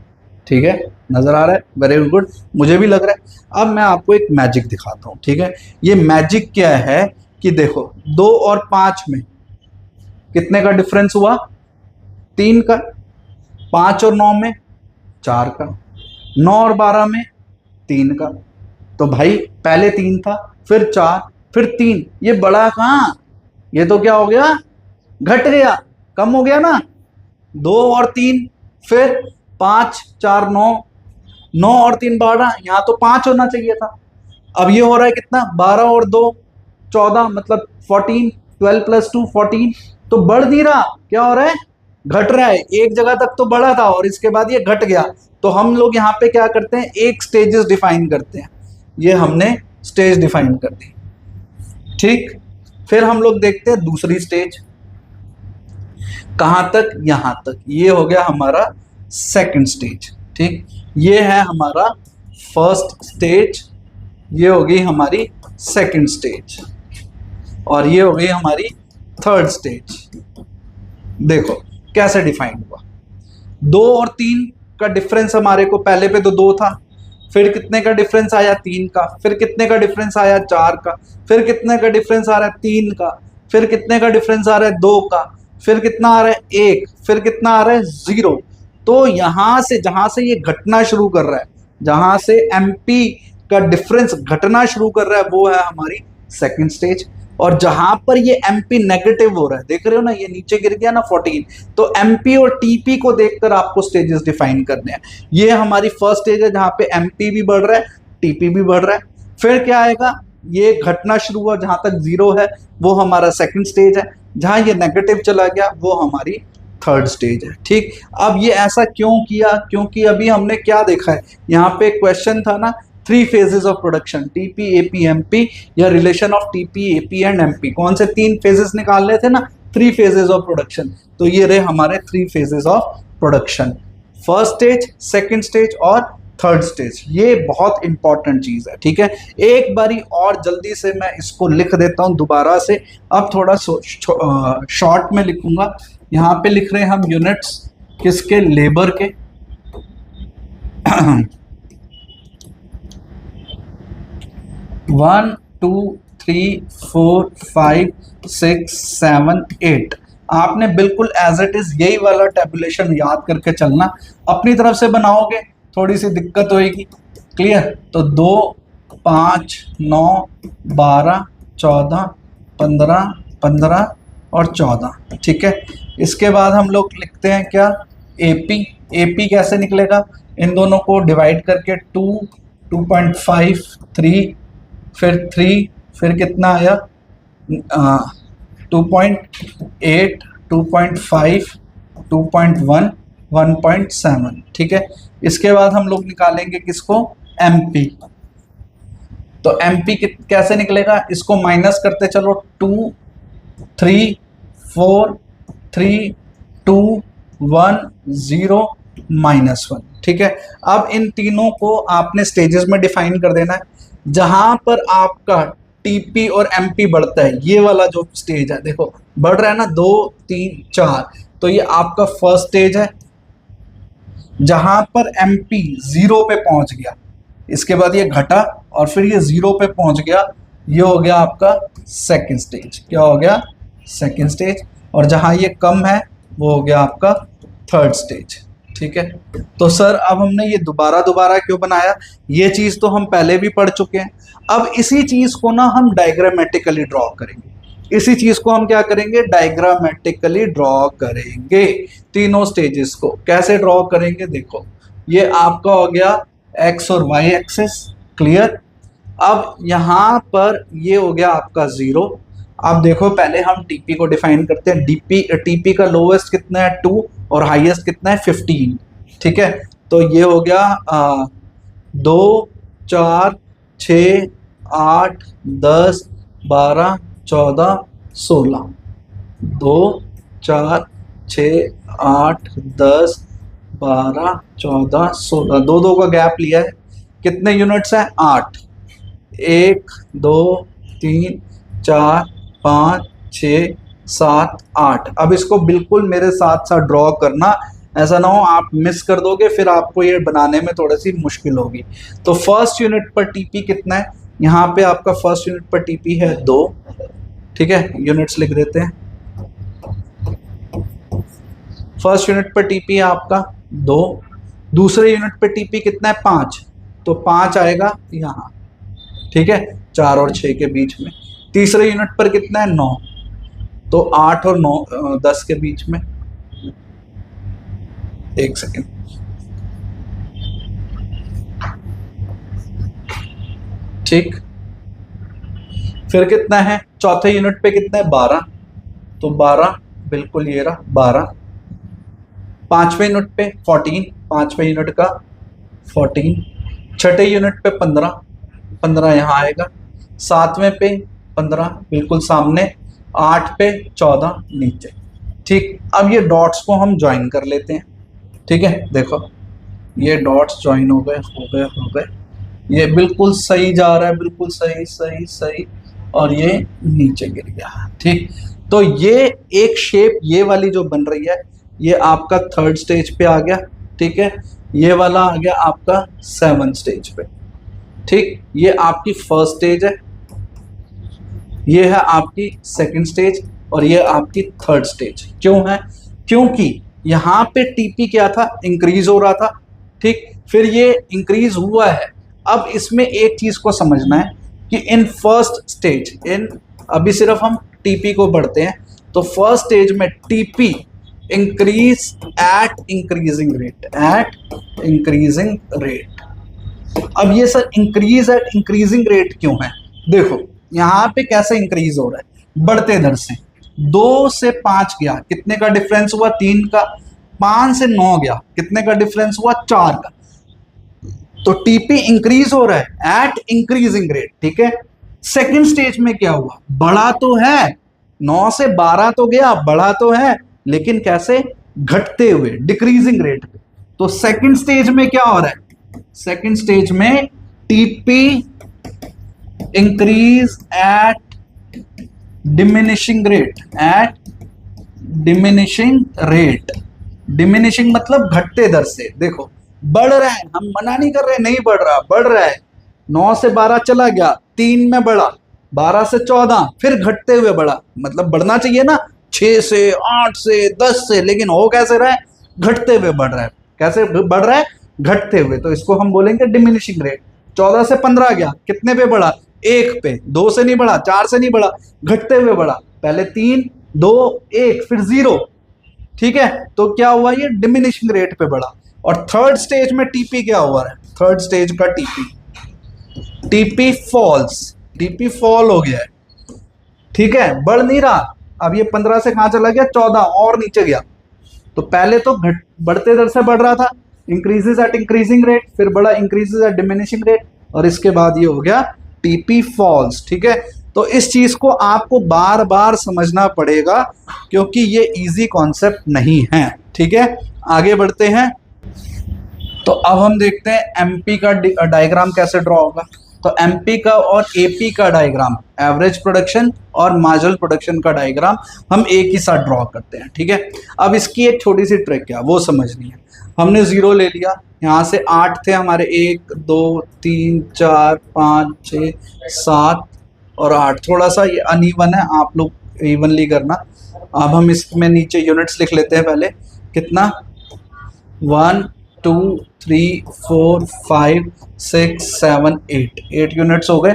ठीक है, नजर आ रहा है। वेरी गुड, मुझे भी लग रहा है। अब मैं आपको एक मैजिक दिखाता हूं, ठीक है। ये मैजिक क्या है कि देखो 2 और 5 में कितने का डिफरेंस हुआ? 3 का। 5 और 9 में 4 का। 9 और 12 में 3 का। तो भाई पहले 3 था, फिर 4, फिर 3, ये बढ़ा कहाँ? ये तो क्या हो गया? घट गया, कम हो गया ना। 2 और 3, फिर 5, 4, 9, 9 और 3 12, यहां तो 5 होना चाहिए था। अब ये हो रहा है कितना? 12 और 2 14, मतलब 14, 12 प्लस 2 14। तो बढ़ नहीं रहा, क्या हो रहा है? घट रहा है। एक जगह तक तो बढ़ा था और इसके बाद ये घट गया। तो हम लोग यहाँ पे क्या करते हैं? एक स्टेजेस डिफाइन करते हैं। ये हमने स्टेज डिफाइन कर दी, ठीक। फिर हम लोग देखते हैं दूसरी स्टेज, कहां तक? यहां तक। ये हो गया हमारा सेकंड स्टेज, ठीक। ये है हमारा फर्स्ट स्टेज, ये हो गई हमारी सेकंड स्टेज, और ये हो गई हमारी थर्ड स्टेज। देखो कैसे डिफाइन हुआ। 2 और 3 का डिफरेंस हमारे को, पहले पे तो 2 था, फिर कितने का डिफरेंस आया? 3 का। फिर कितने का डिफरेंस आया? 4 का। फिर कितने का डिफरेंस आ रहा है? 3 का। फिर कितने का डिफरेंस आ रहा है? 2 का। फिर कितना आ रहा है? 1। फिर कितना आ रहा है? 0। तो यहां से जहां से ये घटना शुरू कर रहा है, जहां से एमपी का डिफरेंस घटना शुरू कर रहा है, वो है हमारी सेकंड स्टेज। और जहां पर ये एमपी नेगेटिव हो रहा है, देख रहे हो ना, ये नीचे गिर गया ना 14, तो एमपी और टीपी को देखकर आपको स्टेजेस डिफाइन करने हैं। ये हमारी फर्स्ट स्टेज है जहां पे एमपी भी बढ़ रहा है, टीपी भी बढ़ रहा है। फिर क्या आएगा? ये घटना शुरू हुआ जहां तक 0 है, वो हमारा सेकंड स्टेज है। जहां ये नेगेटिव चला गया, वो हमारी थर्ड स्टेज है, ठीक। अब ये ऐसा क्यों किया? क्योंकि अभी हमने क्या देखा है, यहाँ पे क्वेश्चन था ना, 3 phases of production, TP, AP, MP, या relation of TP, AP and MP. कौन से 3 phases निकाल रहे थे ना? 3 phases ऑफ प्रोडक्शन। तो ये रहे हमारे 3 phases of production, first stage, second stage और थर्ड स्टेज। ये बहुत इंपॉर्टेंट चीज है, ठीक है। एक बारी और जल्दी से मैं इसको लिख देता हूं दोबारा से। अब थोड़ा शॉर्ट में लिखूंगा। यहाँ पे लिख रहे हैं हम यूनिट्स किसके? लेबर के। 1 2 3 4 5 6 7 8। आपने बिल्कुल एज इट इज यही वाला टेबुलेशन याद करके चलना। अपनी तरफ से बनाओगे थोड़ी सी दिक्कत होगी, क्लियर। तो 2 5 9 12 14 15 15 और 14, ठीक है। इसके बाद हम लोग लिखते हैं क्या? एपी। एपी कैसे निकलेगा? इन दोनों को डिवाइड करके 2 2.5 3, फिर 3, फिर कितना आया? 2.8 2.5 2.1 1.7, ठीक है। इसके बाद हम लोग निकालेंगे किसको? एमपी। तो एमपी कैसे निकलेगा? इसको माइनस करते चलो, 2 3 4 3 2 1 0 -1, ठीक है। अब इन तीनों को आपने स्टेजेस में डिफाइन कर देना है। जहां पर आपका टीपी और एमपी बढ़ता है, ये वाला जो स्टेज है देखो बढ़ रहा है ना, 2 3 4, तो ये आपका फर्स्ट स्टेज है जहां पर एमपी 0 पे पहुंच गया, इसके बाद ये घटा और फिर ये 0 पे पहुंच गया, ये हो गया आपका सेकंड स्टेज। क्या हो गया? Second stage. और जहां ये कम है वो हो गया आपका थर्ड स्टेज। ठीक है, तो सर अब हमने ये दोबारा दोबारा क्यों बनाया? ये चीज तो हम पहले भी पढ़ चुके हैं। अब इसी चीज को ना हम डायग्रामेटिकली ड्रॉ करेंगे। इसी चीज को हम क्या करेंगे? डायग्रामेटिकली ड्रॉ करेंगे। तीनों स्टेजेस को कैसे ड्रॉ करेंगे? देखो, ये आपका हो गया एक्स और वाई एक्सिस, क्लियर। अब यहां पर ये हो गया आपका 0। अब देखो पहले हम टीपी को डिफाइन करते हैं। टीपी का लोवेस्ट कितना है? 2 और हाईएस्ट कितना है? 15। ठीक है, तो ये हो गया 2 4 6 8 10 12 14 16। 2 4 6 8 10 12 14 16, 2 का गैप लिया है। कितने यूनिट्स हैं? 8। 1 2 3 4 5 6 7 8। अब इसको बिल्कुल मेरे साथ साथ ड्रॉ करना, ऐसा ना हो आप मिस कर दोगे, फिर आपको ये बनाने में थोड़ी सी मुश्किल होगी। तो फर्स्ट यूनिट पर टीपी कितना है? यहाँ पे आपका फर्स्ट यूनिट पर टीपी है 2। ठीक है, यूनिट्स लिख देते हैं। फर्स्ट यूनिट पर टीपी है आपका 2। दूसरे यूनिट पर टीपी कितना है? 5, तो 5 आएगा यहाँ। ठीक है, 4 और 6 के बीच में। तीसरे यूनिट पर कितना है? 9, तो 8 और 9 10 के बीच में। एक सेकेंड, ठीक। फिर कितना है? चौथे यूनिट पे कितना है? 12, तो 12 बिल्कुल ये रहा 12। पांचवें यूनिट पे 14, पांचवें यूनिट का 14। छठे यूनिट पे 15, 15 यहाँ आएगा। सातवें पे 15 बिल्कुल सामने। 8 पे 14 नीचे। ठीक, अब ये डॉट्स को हम ज्वाइन कर लेते हैं। ठीक है, देखो ये डॉट्स ज्वाइन हो गए हो गए हो गए, ये बिल्कुल सही जा रहा है, बिल्कुल सही सही सही, और ये नीचे गिर गया। ठीक, तो ये एक शेप ये वाली जो बन रही है, ये आपका थर्ड स्टेज पे आ गया। ठीक है, ये वाला आ गया आपका 7th स्टेज पे। ठीक, ये आपकी फर्स्ट स्टेज है, ये है आपकी सेकंड स्टेज, और ये आपकी थर्ड स्टेज। क्यों है? क्योंकि यहाँ पे टीपी क्या था? इंक्रीज हो रहा था। ठीक, फिर ये इंक्रीज हुआ है। अब इसमें एक चीज को समझना है कि इन फर्स्ट स्टेज, इन अभी सिर्फ हम टीपी को बढ़ते हैं, तो फर्स्ट स्टेज में TP increase at increasing rate, at increasing rate. अब ये sir increase at increasing rate क्यों है? देखो यहाँ पे कैसे इंक्रीज हो रहा है? बढ़ते दर से। 2 से 5 गया, कितने का डिफरेंस हुआ? 3 का। 5 से 9 गया, कितने का डिफरेंस हुआ? 4 का। तो टीपी इंक्रीज हो रहा है एट इंक्रीजिंग रेट। ठीक है, सेकंड स्टेज में क्या हुआ? बढ़ा तो है, 9 से 12 तो गया, बढ़ा तो है, लेकिन कैसे? घटते हुए, डिक्रीजिंग रेट पे। तो सेकंड स्टेज में क्या हो रहा है? सेकंड स्टेज में TP increase at diminishing rate, at diminishing rate. Diminishing मतलब घटते दर से। देखो बढ़ रहा है, हम मना नहीं कर रहे नहीं बढ़ रहा, बढ़ रहा है। 9 से 12 चला गया, 3 में बढ़ा, 12 से 14, फिर घटते हुए बढ़ा। मतलब बढ़ना चाहिए ना 6 से 8 से 10 से, लेकिन हो कैसे रहा है? घटते हुए बढ़ रहा है। कैसे बढ़ रहा है? घटते हुए। तो इसको हम बोलेंगे डिमिनिशिंग रेट। 14 से 15 गया, कितने पे बढ़ा? 1 पे। 2 से नहीं बढ़ा, 4 से नहीं बढ़ा, घटते हुए बढ़ा। पहले 3 2 1 फिर 0। ठीक है, तो क्या हुआ? ये डिमिनिशिंग रेट पे बढ़ा। और थर्ड स्टेज में टीपी क्या हुआ है? थर्ड स्टेज का टीपी फॉल्स, टीपी फॉल हो गया है। ठीक है, बढ़ नहीं रहा। अब ये 15 से कहां चला गया? 14 और नीचे गया। तो पहले तो बढ़ते दर से बढ़ रहा था, इंक्रीजेस एट इंक्रीजिंग रेट, फिर बढ़ा इंक्रीजेस एट डिमिनिशिंग रेट, और इसके बाद ये हो गया टीपी फॉल्स। ठीक है, तो इस चीज को आपको बार बार समझना पड़ेगा, क्योंकि ये इजी कॉन्सेप्ट नहीं है। ठीक है, आगे बढ़ते हैं। तो अब हम देखते हैं एमपी का डायग्राम कैसे ड्रॉ होगा। तो एमपी का और एपी का डायग्राम, एवरेज प्रोडक्शन और मार्जिनल प्रोडक्शन का डायग्राम हम एक ही साथ ड्रॉ करते हैं, ठीक है। अब इसकी एक छोटी सी ट्रिक है, वो समझनी है। हमने 0 ले लिया, यहाँ से 8 थे हमारे, 1 2 3 4 5 6 7 और 8, थोड़ा सा ये अनइवन है, आप लोग इवनली करना। अब हम इसमें नीचे यूनिट्स लिख लेते हैं पहले, कितना 1 2 3 4 5 6 7 8 यूनिट्स हो गए।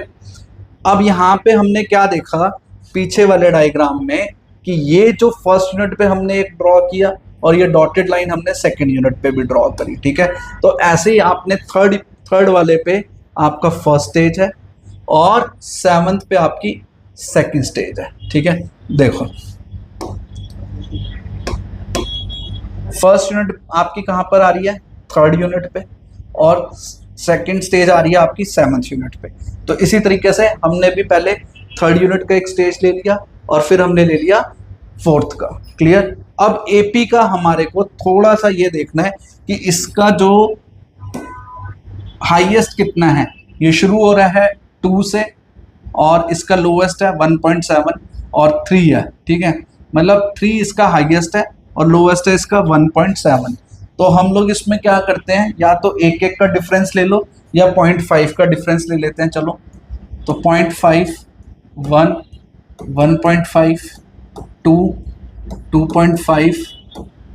अब यहाँ पे हमने क्या देखा पीछे वाले डायग्राम में कि ये जो फर्स्ट यूनिट पे हमने एक ड्रॉ किया और ये डॉटेड लाइन हमने सेकंड यूनिट पे भी ड्रॉ करी, ठीक है। तो ऐसे ही आपने थर्ड वाले पे आपका फर्स्ट स्टेज है और 7th पे आपकी सेकंड स्टेज है, ठीक है। देखो फर्स्ट यूनिट आपकी कहाँ पर आ रही है, थर्ड यूनिट पे, और सेकंड स्टेज आ रही है आपकी 7th यूनिट पे। तो इसी तरीके से हमने भी पहले थर्ड यूनिट का एक स्टेज ले लिया और फिर हमने ले लिया 4th का, क्लियर। अब एपी का हमारे को थोड़ा सा ये देखना है कि इसका जो हाईएस्ट कितना है, ये शुरू हो रहा है 2 से और इसका लोवेस्ट है 1.7 और 3 है, ठीक है। मतलब 3 इसका हाईएस्ट है और लोवेस्ट है इसका 1.7। तो हम लोग इसमें क्या करते हैं, या तो एक एक का डिफरेंस ले लो या 0.5 का डिफरेंस ले लेते हैं। चलो तो 0.5 1 1.5 2 2.5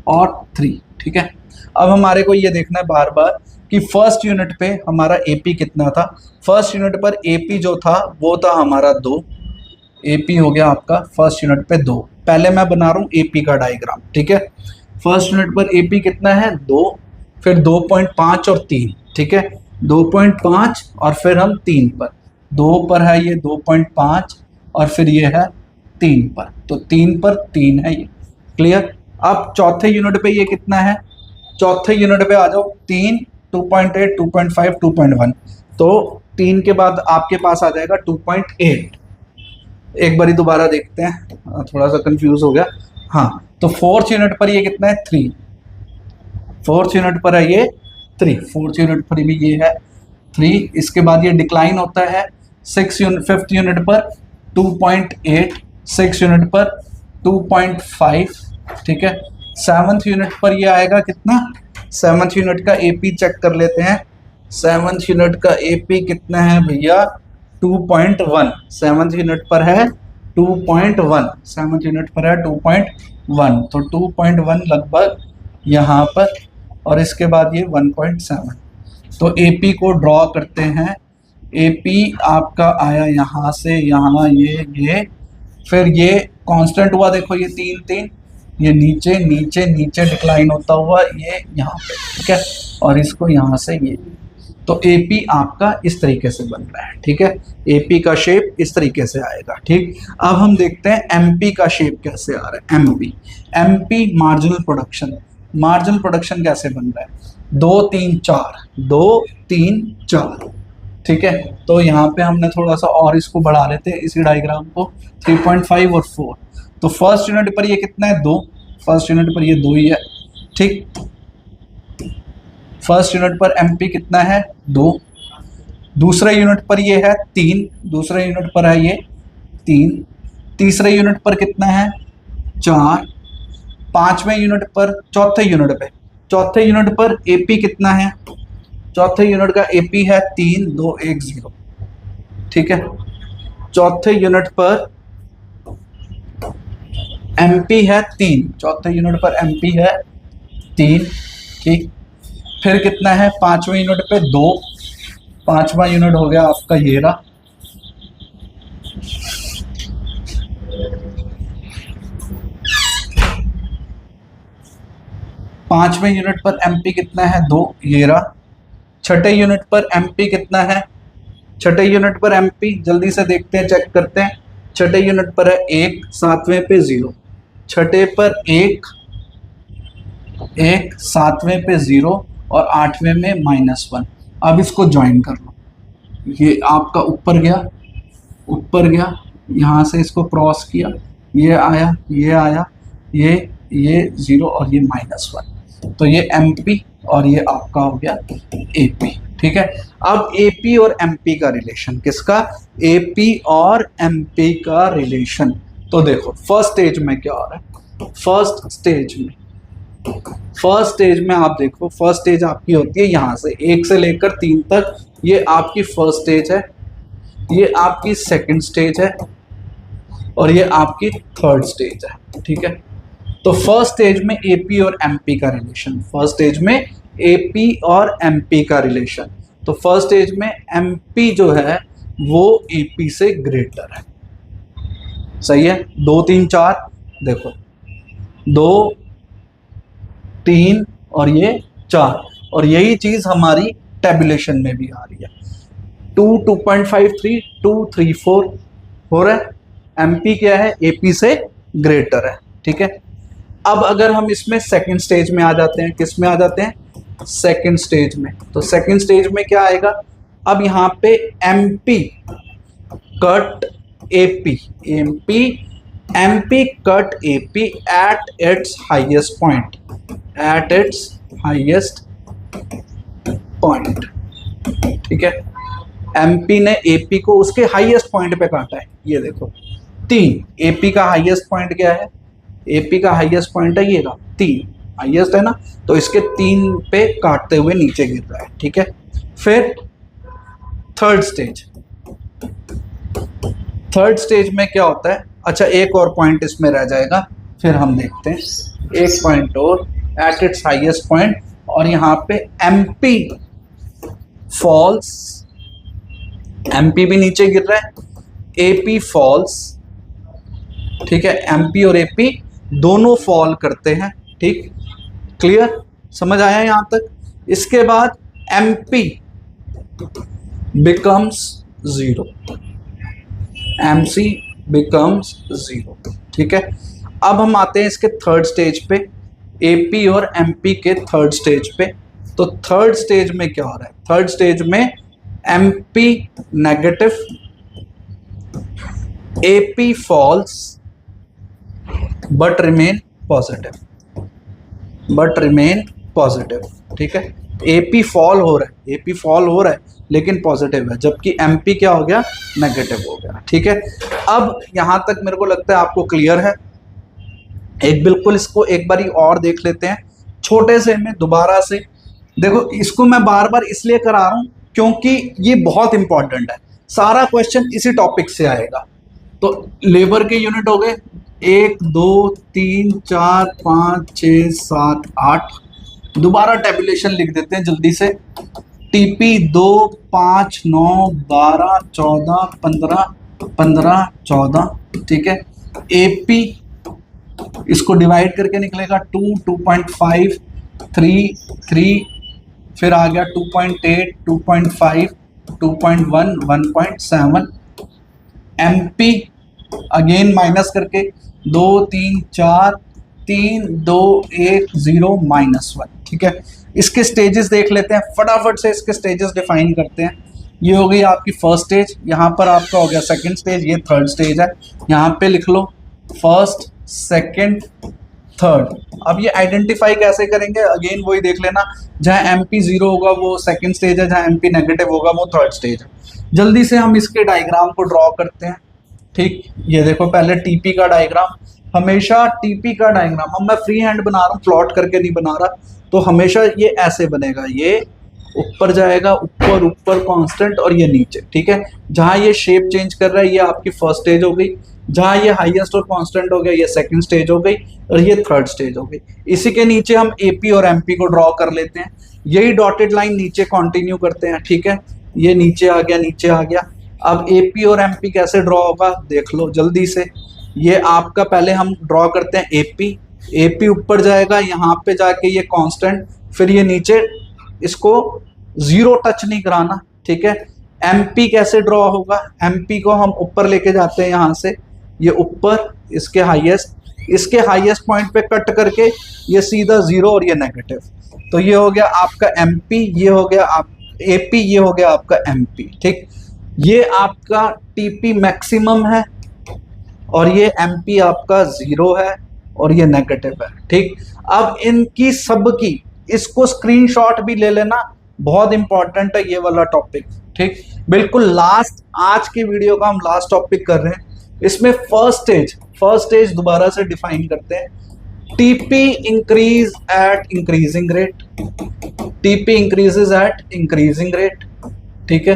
और 3, ठीक है। अब हमारे को ये देखना है बार बार कि फर्स्ट यूनिट पे हमारा एपी कितना था। फर्स्ट यूनिट पर एपी जो था वो था हमारा 2, एपी हो गया आपका फर्स्ट यूनिट पे 2। पहले मैं बना रहा हूँ एपी का डायग्राम, ठीक है। फर्स्ट यूनिट पर एपी कितना है 2, फिर 2.5 और 3, ठीक है। 2.5 और फिर हम 3 पर, 2 पर है ये 2.5 और फिर ये है 3 पर, तो 3 पर 3 है ये, क्लियर। अब चौथे यूनिट पे ये कितना है, चौथे यूनिट पे आ जाओ, 3 2.8 2.5 2.1, तो 3 के बाद आपके पास आ जाएगा 2.8। एक बारी दोबारा देखते हैं, थोड़ा सा कंफ्यूज हो गया। हाँ, तो फोर्थ यूनिट पर ये कितना है 3, फोर्थ यूनिट पर है ये 3, फोर्थ यूनिट पर भी ये है 3। इसके बाद ये डिक्लाइन होता है फिफ्थ यूनिट पर 2.8, 6 यूनिट पर 2.5, ठीक है। 7th यूनिट पर ये आएगा कितना, 7th यूनिट का एपी चेक कर लेते हैं। 7th यूनिट का एपी कितना है भैया 2.1, 7th यूनिट पर है 2.1, 7th यूनिट पर है 2.1, तो 2.1 लगभग यहाँ पर, और इसके बाद ये 1.7। तो एपी को ड्रॉ करते हैं। एपी आपका आया यहाँ से यहाँ, ये फिर ये कांस्टेंट हुआ, देखो ये 3 3, ये नीचे नीचे नीचे डिक्लाइन होता हुआ ये यहाँ पे, ठीक है। और इसको यहाँ से ये, तो एपी आपका इस तरीके से बन रहा है, ठीक है। एपी का शेप इस तरीके से आएगा, ठीक। अब हम देखते हैं एमपी का शेप कैसे आ रहा है। MP marginal production, marginal production कैसे बन रहा है, 2 3 4 2 3 4, ठीक है। तो यहाँ पे हमने थोड़ा सा और इसको बढ़ा लेते हैं इसी डायग्राम को, 3.5 और 4। तो फर्स्ट यूनिट पर ये कितना है 2, फर्स्ट यूनिट पर ये 2 ही है, ठीक। फर्स्ट यूनिट पर एमपी कितना है 2, दूसरे यूनिट पर ये है 3, दूसरे यूनिट पर है ये 3, तीसरे यूनिट पर कितना है 4, पांचवें यूनिट पर, चौथे यूनिट पर एपी कितना है, चौथे यूनिट का एपी है 3 2 1 0, ठीक है। चौथे यूनिट पर एमपी है 3, चौथे यूनिट पर एमपी है 3, ठीक। फिर कितना है पांचवें यूनिट पे 2, पांचवा यूनिट हो गया आपका ये रहा। पांचवें यूनिट पर एमपी कितना है 2, ये रहा। छठे यूनिट पर एमपी कितना है, छठे यूनिट पर एमपी जल्दी से देखते हैं, चेक करते हैं। छठे यूनिट पर है 1, सातवें पे 0, छठे पर 1 1, सातवें पे 0 और आठवें में -1। अब इसको ज्वाइन कर लो, ये आपका ऊपर गया, यहाँ से इसको क्रॉस किया, ये आया, ये 0 और ये -1। तो ये एमपी और ये आपका हो गया एपी। ठीक है, अब एपी और एमपी का रिलेशन, किसका? एपी और एमपी का रिलेशन। तो देखो फर्स्ट स्टेज में क्या हो रहा है, फर्स्ट स्टेज में आप देखो, फर्स्ट स्टेज आपकी होती है यहां से 1 से लेकर 3 तक, ये आपकी फर्स्ट स्टेज है, ये आपकी सेकंड स्टेज है और ये आपकी थर्ड स्टेज है। ठीक है, तो फर्स्ट स्टेज में एपी और एमपी का रिलेशन, फर्स्ट स्टेज में एपी और एमपी का रिलेशन। तो फर्स्ट स्टेज में एमपी जो है वो एपी से ग्रेटर है। सही है, 2 3 4 देखो, 2 3 और ये 4, और यही चीज हमारी टेबुलेशन में भी आ रही है। 2 2.53 2 3 4 हो रहा है, एमपी क्या है? एपी से ग्रेटर है। ठीक है, अब अगर हम इसमें सेकंड स्टेज में आ जाते हैं, किस में आ जाते हैं? सेकंड स्टेज में। तो सेकंड स्टेज में क्या आएगा? अब यहाँ पे MP cut AP, MP cut AP at it's highest point, at its highest point. ठीक है, एमपी ने एपी को उसके हाईएस्ट पॉइंट पे काटा है, ये देखो 3। एपी का हाईएस्ट पॉइंट क्या है? एपी का हाईएस्ट पॉइंट है ये रहा 3, हाईएस्ट है ना, तो इसके 3 पे काटते हुए नीचे गिर रहा है। ठीक है, फिर थर्ड स्टेज में क्या होता है? अच्छा, एक और पॉइंट इसमें रह जाएगा, फिर हम देखते हैं, एक पॉइंट और एट इट्स हाईएस्ट पॉइंट, और यहाँ पे एमपी फॉल्स, एमपी भी नीचे गिर रहा है, एपी फॉल्स। ठीक है, एमपी और एपी दोनों फॉल करते हैं। ठीक, क्लियर, समझ आया यहां तक? इसके बाद एमपी बिकम्स 0, एमसी बिकम्स 0। ठीक है, अब हम आते हैं इसके थर्ड स्टेज पे, एपी और एमपी के थर्ड स्टेज पे। तो थर्ड स्टेज में क्या हो रहा है? थर्ड स्टेज में MP negative, AP falls but remain positive, ठीक है, एपी फॉल हो रहा है लेकिन पॉजिटिव है, जबकि एमपी क्या हो गया? नेगेटिव हो गया। ठीक है, अब यहां तक मेरे को लगता है आपको क्लियर है। एक बिल्कुल इसको एक बारी और देख लेते हैं छोटे से में दोबारा से। देखो, इसको मैं बार बार इसलिए करा रहा हूं क्योंकि ये बहुत इंपॉर्टेंट है, सारा क्वेश्चन इसी टॉपिक से आएगा। तो लेबर के यूनिट हो गए 1 2 3 4 5 6 7 8। दोबारा टेबुलेशन लिख देते हैं जल्दी से। टीपी 2 5 9 12 14 15 15 14। ठीक है, एपी इसको डिवाइड करके निकलेगा 2 2.5 3 3, फिर आ गया 2.8 2.5 2.1 1.7। एमपी अगेन माइनस करके 2 3 4 3 2 1 0 -1। ठीक है, इसके स्टेजेस देख लेते हैं फटाफट से, इसके स्टेजेस डिफाइन करते हैं। ये हो गई आपकी फर्स्ट स्टेज, यहाँ पर आपका हो गया सेकंड स्टेज, ये थर्ड स्टेज है। यहाँ पे लिख लो फर्स्ट सेकंड थर्ड। अब ये आइडेंटिफाई कैसे करेंगे? अगेन वही देख लेना, जहाँ एमपी 0 होगा वो सेकंड स्टेज है, जहाँ एमपी नेगेटिव होगा वो थर्ड स्टेज है। जल्दी से हम इसके डायग्राम को ड्रॉ करते हैं। ठीक, ये देखो पहले टीपी का डायग्राम, हमेशा टीपी का डायग्राम, अब मैं फ्री हैंड बना रहा हूँ, प्लॉट करके नहीं बना रहा, तो हमेशा ये ऐसे बनेगा, ये ऊपर जाएगा, ऊपर ऊपर कांस्टेंट और ये नीचे। ठीक है, जहाँ ये शेप चेंज कर रहा है ये आपकी फर्स्ट स्टेज हो गई, जहाँ ये हाईएस्ट और कांस्टेंट हो गया ये सेकंड स्टेज हो गई, और ये थर्ड स्टेज हो गई। इसी के नीचे हम एपी और एमपी को ड्रॉ कर लेते हैं, यही डॉटेड लाइन नीचे कंटिन्यू करते हैं। ठीक है, ये नीचे आ गया, नीचे आ गया। अब एपी और एमपी कैसे ड्रॉ होगा देख लो जल्दी से। ये आपका पहले हम ड्रॉ करते हैं एपी, एपी ऊपर जाएगा, यहाँ पे जाके ये कांस्टेंट, फिर ये नीचे, इसको 0 टच नहीं कराना। ठीक है, एमपी कैसे ड्रॉ होगा? एमपी को हम ऊपर लेके जाते हैं, यहाँ से ये ऊपर, इसके हाईएस्ट पॉइंट पे कट करके ये सीधा 0 और ये नेगेटिव। तो ये हो गया आपका एमपी, ये हो गया आप एपी, ये हो गया आपका एमपी। ठीक, ये आपका टीपी मैक्सिमम है और ये एमपी आपका 0 है और ये नेगेटिव है। ठीक, अब इनकी सबकी इसको स्क्रीनशॉट भी ले लेना, बहुत इंपॉर्टेंट है ये वाला टॉपिक। ठीक, बिल्कुल लास्ट, आज की वीडियो का हम लास्ट टॉपिक कर रहे हैं। इसमें फर्स्ट स्टेज दोबारा से डिफाइन करते हैं। TP increase at increasing rate, TP increases at increasing rate. ठीक है,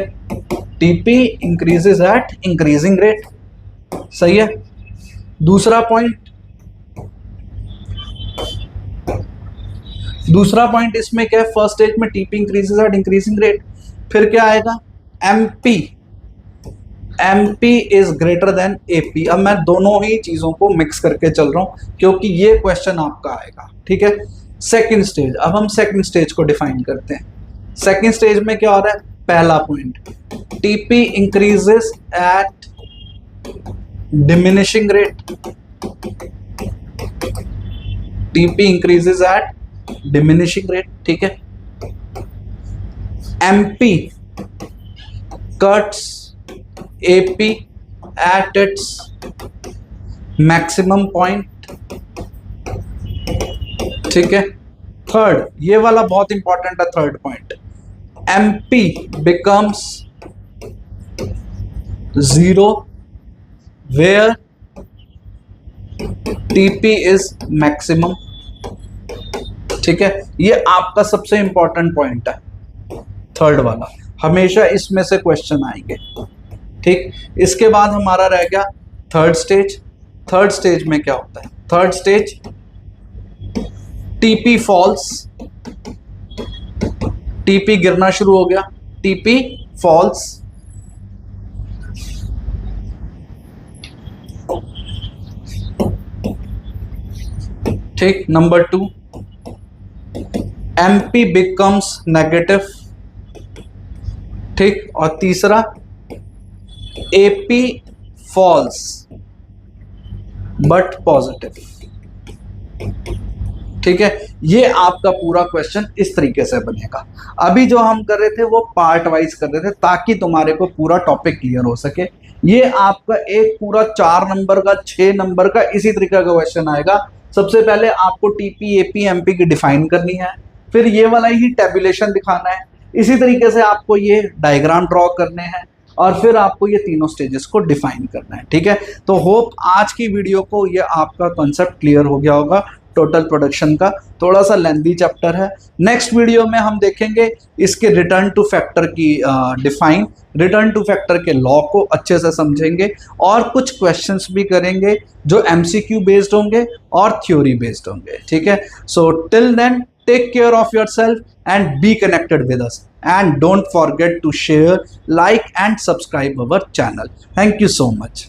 TP increases at increasing rate, सही है। दूसरा पॉइंट इसमें क्या है, फर्स्ट स्टेज में TP increases at increasing rate, फिर क्या आएगा, MP is greater than AP. अब मैं दोनों ही चीजों को मिक्स करके चल रहा हूं क्योंकि ये क्वेश्चन आपका आएगा। ठीक है, सेकंड स्टेज, अब हम सेकंड स्टेज को डिफाइन करते हैं। सेकंड स्टेज में क्या हो रहा है, पहला point, TP increases at diminishing rate, TP increases at diminishing rate. ठीक है, MP cuts AP at its maximum point. ठीक है, थर्ड, ये वाला बहुत इंपॉर्टेंट है, third point, MP becomes zero where TP is maximum. ठीक है, ये आपका सबसे इंपॉर्टेंट पॉइंट है, थर्ड वाला, हमेशा इसमें से क्वेश्चन आएंगे। ठीक, इसके बाद हमारा रह गया थर्ड स्टेज। थर्ड स्टेज में क्या होता है, third stage TP falls, TP गिरना शुरू हो गया, टीपी फॉल्स। ठीक, नंबर 2, एमपी बिकम्स नेगेटिव। ठीक, और तीसरा एपी फॉल्स बट पॉजिटिव। ठीक है, ये आपका पूरा क्वेश्चन इस तरीके से बनेगा। अभी जो हम कर रहे थे वो पार्ट वाइज कर रहे थे ताकि तुम्हारे को पूरा टॉपिक क्लियर हो सके। ये आपका एक पूरा 4 नंबर का, 6 नंबर का इसी तरीके का क्वेश्चन आएगा। सबसे पहले आपको टीपी एपी एमपी की डिफाइन करनी है, फिर ये वाला ही टेबुलेशन दिखाना है, इसी तरीके से आपको ये डायग्राम ड्रॉ करने हैं और फिर आपको ये तीनों स्टेजेस को डिफाइन करना है। ठीक है, तो होप आज की वीडियो को ये आपका कॉन्सेप्ट क्लियर हो गया होगा। टोटल प्रोडक्शन का थोड़ा सा लेंथी चैप्टर है। नेक्स्ट वीडियो में हम देखेंगे इसके रिटर्न टू फैक्टर की डिफाइन, रिटर्न टू फैक्टर के लॉ को अच्छे से समझेंगे और कुछ क्वेश्चंस भी करेंगे जो एमसीक्यू बेस्ड होंगे और थ्योरी बेस्ड होंगे। ठीक है, so till then take care of yourself and be connected with us, and don't forget to share, like and subscribe our channel. Thank you so much.